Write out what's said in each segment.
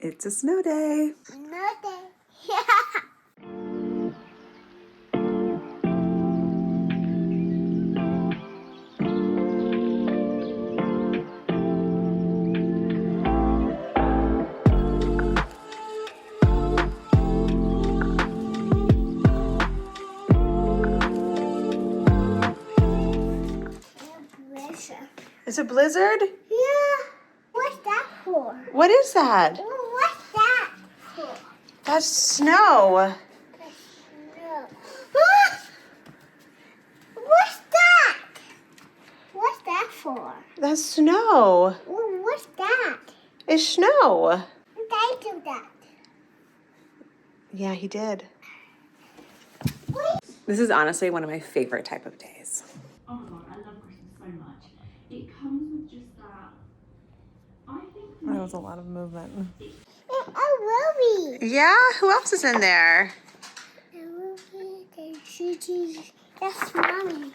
It's a snow day. Snow day. It's a blizzard? Yeah. What's that for? What is that? What's that for? That's snow. Snow. What's that? What's that for? That's snow. What's that? It's snow. Thank you, that. Yeah, he did. This is honestly one of my favorite type of days. Oh my god, I love Christmas so much. It comes with just that. I think That was a lot of movement. Oh, Ruby. Yeah? Who else is in there? Ruby, then Gigi. That's mommy.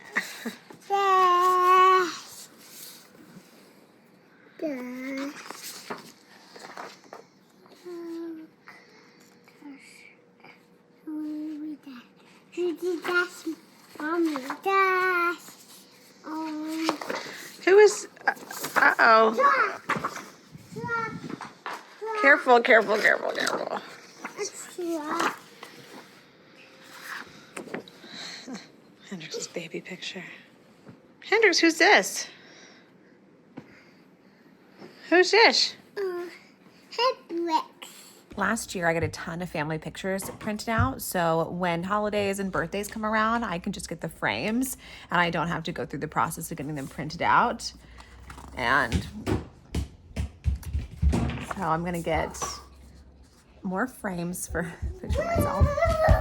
Yes. Yes. Gigi, that's mommy. That's. Who is... Uh-oh. Careful, careful, careful, careful. Hendrix's baby picture. Hendrix, who's this? Who's this? Hendrix. Last year, I got a ton of family pictures printed out. So when holidays and birthdays come around, I can just get the frames and I don't have to go through the process of getting them printed out. And so I'm gonna get more frames for picture myself.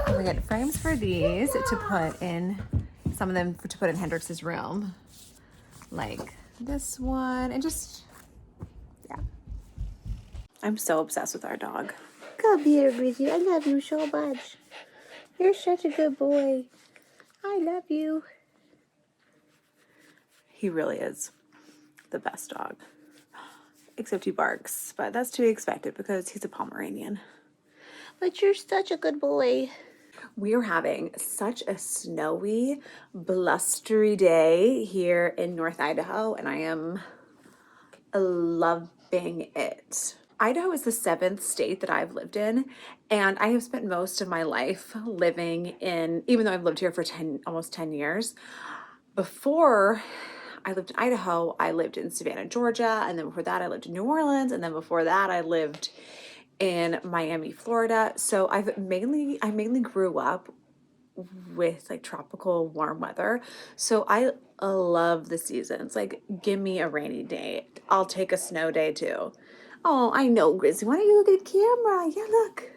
I'm gonna get frames for these to put in, some of them to put in Hendrix's room. Like this one, and just, yeah. I'm so obsessed with our dog. Come here, Bridget. I love you so much. You're such a good boy. I love you. He really is the best dog. Except he barks, but that's to be expected because he's a Pomeranian. But you're such a good boy. We are having such a snowy, blustery day here in North Idaho, and I am loving it. Idaho is the 7th state that I've lived in, and I have spent most of my life living in, even though I've lived here for almost 10 years, before I lived in Idaho, I lived in Savannah, Georgia, and then before that I lived in New Orleans, and then before that I lived in Miami, Florida. So I mainly grew up with like tropical warm weather. So I love the seasons. Like, give me a rainy day. I'll take a snow day too. Oh, I know, Grizzly. Why don't you look at the camera? Yeah, look.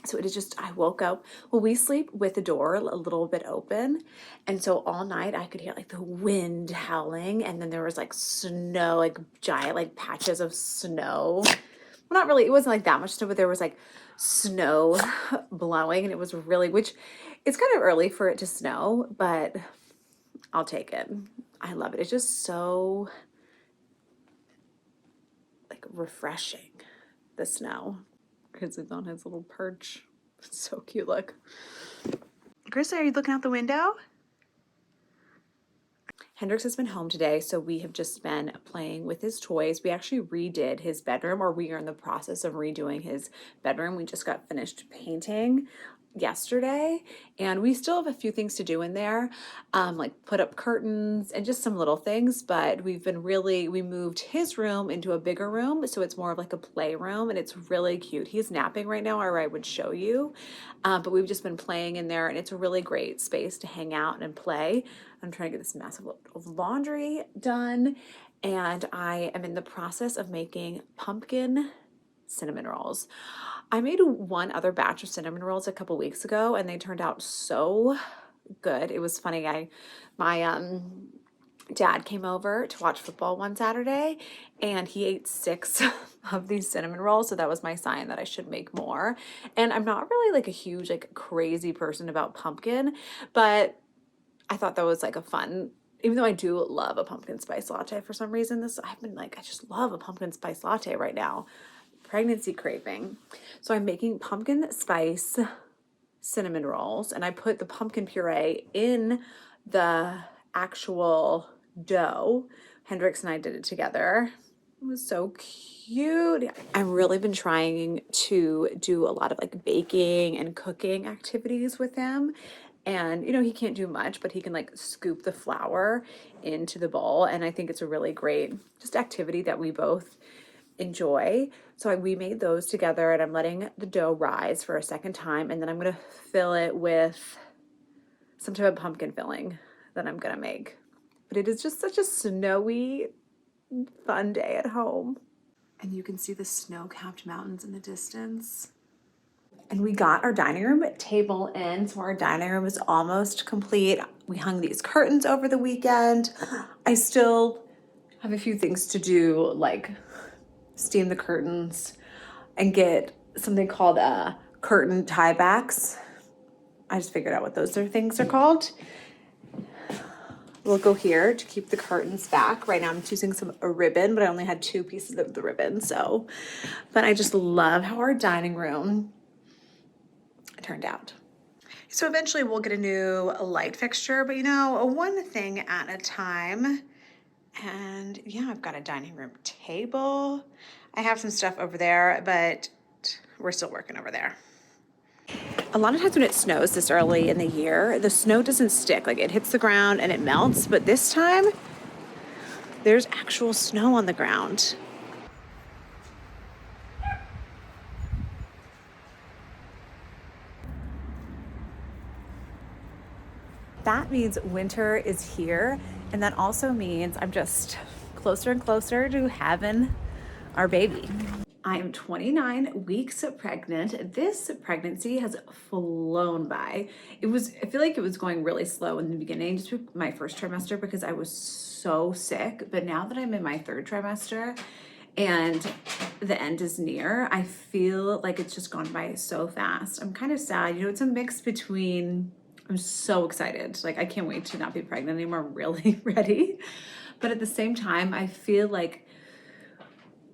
So it is just, I woke up, well, we sleep with the door a little bit open. And so all night I could hear like the wind howling, and then there was like snow, like giant like patches of snow. Well, not really, it wasn't like that much snow, but there was like snow blowing, and it was really, which it's kind of early for it to snow, but I'll take it. I love it. It's just so like refreshing, the snow. Grizzly's on his little perch. It's so cute, look. Grizzly, are you looking out the window? Hendrix has been home today, so we have just been playing with his toys. We actually redid his bedroom, or we are in the process of redoing his bedroom. We just got finished painting yesterday, and we still have a few things to do in there, like put up curtains and just some little things, but we moved his room into a bigger room, so it's more of like a playroom, and it's really cute. He's napping right now, or I would show you, but we've just been playing in there, and it's a really great space to hang out and play. I'm trying to get this massive load of laundry done, and I am in the process of making pumpkin cinnamon rolls. I made one other batch of cinnamon rolls a couple weeks ago, and they turned out so good. It was funny. My dad came over to watch football one Saturday, and he ate 6 of these cinnamon rolls. So that was my sign that I should make more. And I'm not really like a huge, like crazy person about pumpkin, but I thought that was like a fun even though I do love a pumpkin spice latte for some reason, I just love a pumpkin spice latte right now. Pregnancy craving. So I'm making pumpkin spice cinnamon rolls, and I put the pumpkin puree in the actual dough. Hendrix and I did it together. It was so cute. I've really been trying to do a lot of like baking and cooking activities with him. And he can't do much, but he can like scoop the flour into the bowl. And I think it's a really great just activity that we both enjoy. So we made those together, and I'm letting the dough rise for a second time. And then I'm going to fill it with some type of pumpkin filling that I'm going to make. But it is just such a snowy, fun day at home. And you can see the snow-capped mountains in the distance. And we got our dining room table in, so our dining room is almost complete. We hung these curtains over the weekend. I still have a few things to do, like steam the curtains and get something called curtain tiebacks. I just figured out what those things are called. We'll go here to keep the curtains back. Right now I'm choosing a ribbon, but I only had 2 pieces of the ribbon, but I just love how our dining room turned out. So eventually we'll get a new light fixture, but one thing at a time. And yeah, I've got a dining room table. I have some stuff over there, but we're still working over there. A lot of times when it snows this early in the year, the snow doesn't stick. Like, it hits the ground and it melts, but this time there's actual snow on the ground. That means winter is here, and that also means I'm just closer and closer to having our baby. I am 29 weeks pregnant. This pregnancy has flown by. I feel like it was going really slow in the beginning, just with my first trimester, because I was so sick. But now that I'm in my 3rd trimester and the end is near, I feel like it's just gone by so fast. I'm kind of sad. It's a mix between, I'm so excited. Like, I can't wait to not be pregnant anymore. I'm really ready. But at the same time, I feel like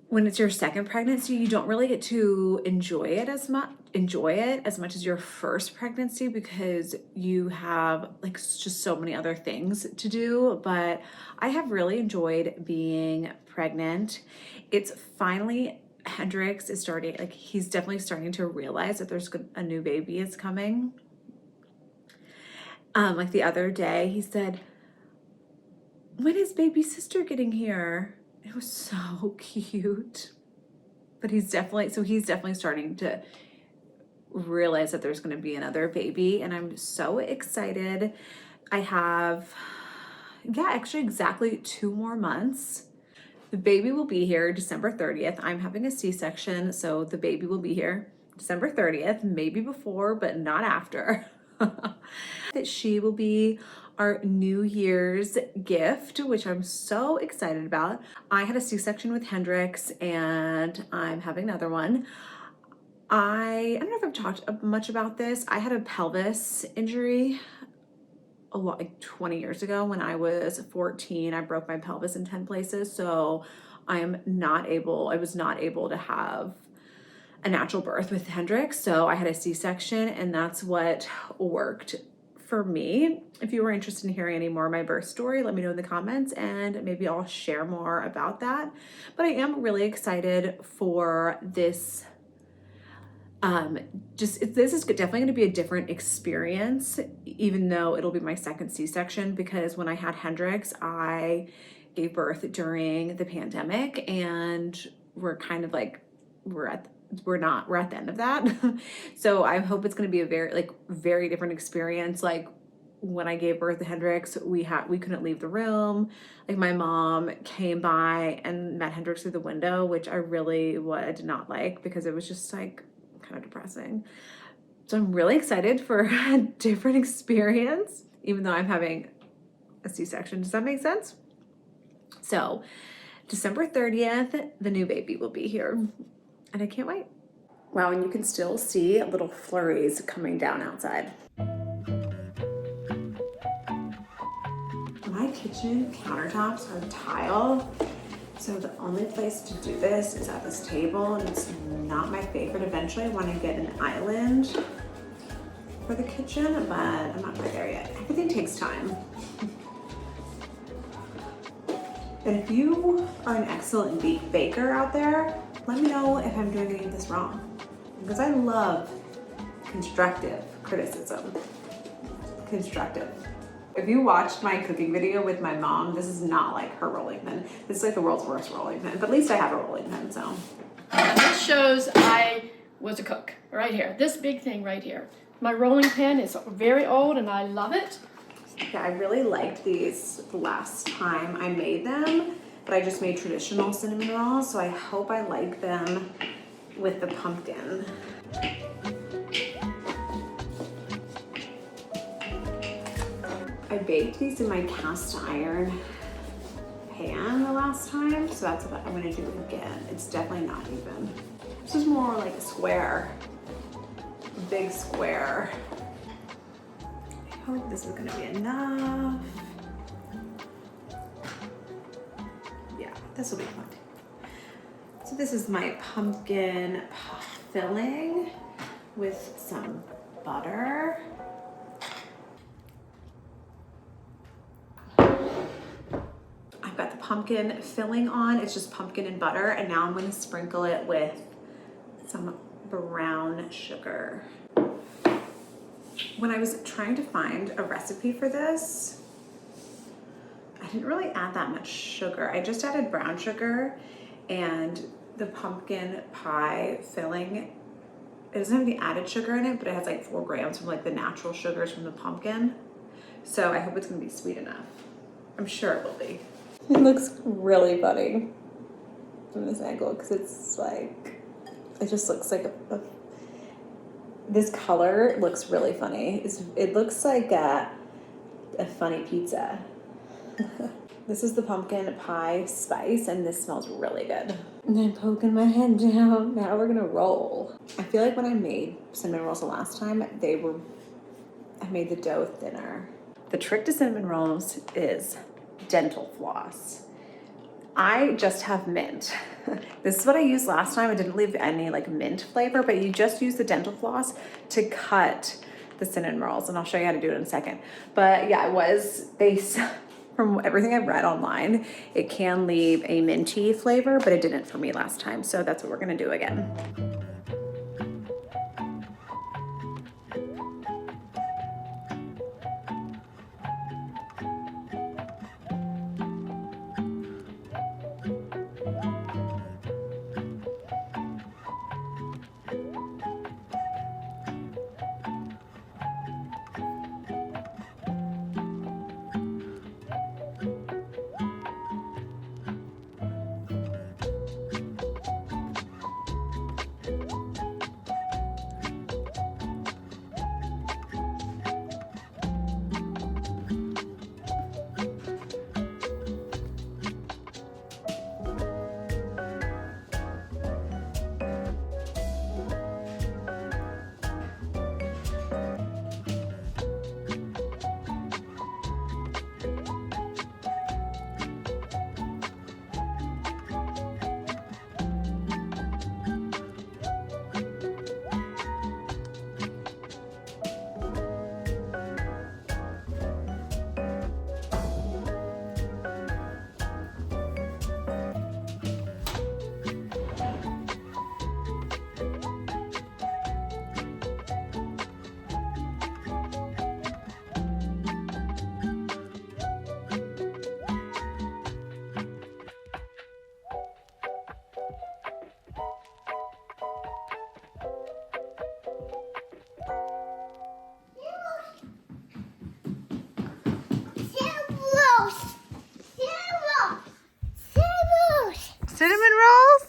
when it's your second pregnancy, you don't really get to enjoy it as much as your first pregnancy, because you have like just so many other things to do. But I have really enjoyed being pregnant. It's finally, Hendrix is starting, like, he's definitely starting to realize that there's a new baby is coming. Like the other day, he said, "When is baby sister getting here?" It was so cute. But he's definitely starting to realize that there's going to be another baby, and I'm so excited. I have, actually exactly 2 more months. The baby will be here December 30th. I'm having a C-section, so the baby will be here December 30th, maybe before, but not after. That she will be our New Year's gift, which I'm so excited about. I had a C-section with Hendrix, and I'm having another one. I don't know if I've talked much about this. I had a pelvis injury like 20 years ago. When I was 14, I broke my pelvis in 10 places. So I was not able to have a natural birth with Hendrix. So I had a C-section, and that's what worked for me. If you were interested in hearing any more of my birth story, let me know in the comments, and maybe I'll share more about that. But I am really excited for this. This is definitely going to be a different experience, even though it'll be my second C-section, because when I had Hendrix, I gave birth during the pandemic, and we're kind of like, we're at the end of that. So I hope it's going to be a very different experience. Like, when I gave birth to Hendrix, we couldn't leave the room. Like, my mom came by and met Hendrix through the window, which I did not like, because it was just like kind of depressing. So I'm really excited for a different experience, even though I'm having a C-section. Does that make sense? So December 30th, the new baby will be here, and I can't wait. Wow, and you can still see little flurries coming down outside. My kitchen countertops are tile. So the only place to do this is at this table, and it's not my favorite. Eventually I want to get an island for the kitchen, but I'm not quite there yet. Everything takes time. And if you are an excellent baker out there, let me know if I'm doing any of this wrong, because I love constructive criticism. Constructive. If you watched my cooking video with my mom, this is not like her rolling pin. This is like the world's worst rolling pin, but at least I have a rolling pin, so. This shows I was a cook, right here. This big thing right here. My rolling pin is very old and I love it. Yeah, I really liked these the last time I made them, but I just made traditional cinnamon rolls, so I hope I like them with the pumpkin. I baked these in my cast iron pan the last time, so that's what I'm gonna do again. It's definitely not even. This is more like a square, a big square. I hope this is gonna be enough. Yeah, this will be fun. So this is my pumpkin filling with some butter. I've got the pumpkin filling on. It's just pumpkin and butter, and now I'm going to sprinkle it with some brown sugar. When I was trying to find a recipe for this, I didn't really add that much sugar. I just added brown sugar, and the pumpkin pie filling, it doesn't have the added sugar in it, but it has like 4 grams from like the natural sugars from the pumpkin. So I hope it's gonna be sweet enough. I'm sure it will be. It looks really funny from this angle because it's like, it just looks like this color looks really funny. It looks like a funny pizza. This is the pumpkin pie spice, and this smells really good. And I'm poking my head down. Now we're gonna roll. I feel like when I made cinnamon rolls the last time, I made the dough thinner. The trick to cinnamon rolls is dental floss. I just have mint. This is what I used last time. I didn't leave any like mint flavor, but you just use the dental floss to cut the cinnamon rolls, and I'll show you how to do it in a second. But yeah, from everything I've read online, it can leave a minty flavor, but it didn't for me last time. So that's what we're gonna do again. Cinnamon rolls?